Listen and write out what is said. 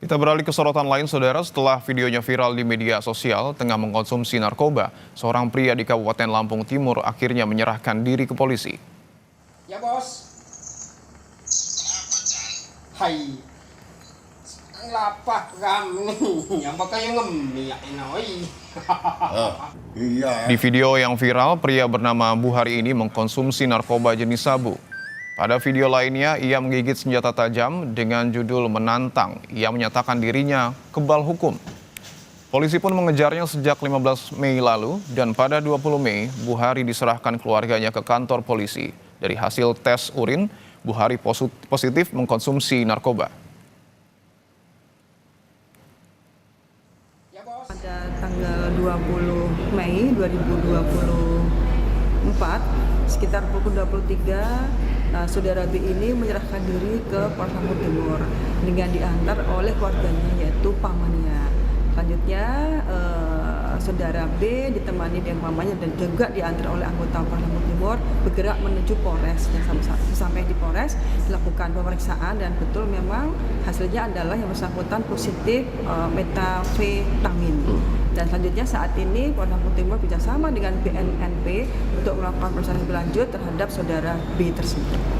Kita beralih ke sorotan lain, saudara. Setelah videonya viral di media sosial tengah mengkonsumsi narkoba, seorang pria di Kabupaten Lampung Timur akhirnya menyerahkan diri ke polisi. Ya bos. Hai. Lapah kami, yang pakai ngemiak inoi. Iya. Di video yang viral, pria bernama Buhari ini mengkonsumsi narkoba jenis sabu. Pada video lainnya, ia menggigit senjata tajam dengan judul menantang. Ia menyatakan dirinya kebal hukum. Polisi pun mengejarnya sejak 15 Mei lalu dan pada 20 Mei, Buhari diserahkan keluarganya ke kantor polisi. Dari hasil tes urin, Buhari positif mengkonsumsi narkoba. Pada tanggal 20 Mei 2024, sekitar pukul 23, saudara B ini menyerahkan diri ke Polres Lampung Timur dengan diantar oleh keluarganya yaitu pamannya. Selanjutnya saudara B ditemani dengan mamanya dan juga diantar oleh anggota Polres Lampung Timur bergerak menuju Polres. Dan sampai di Polres dilakukan pemeriksaan dan betul memang hasilnya adalah yang bersangkutan positif metafetamin. Dan selanjutnya saat ini Polres Lampung Timur bekerjasama dengan BNNP untuk melakukan proses lebih lanjut terhadap saudara B tersebut.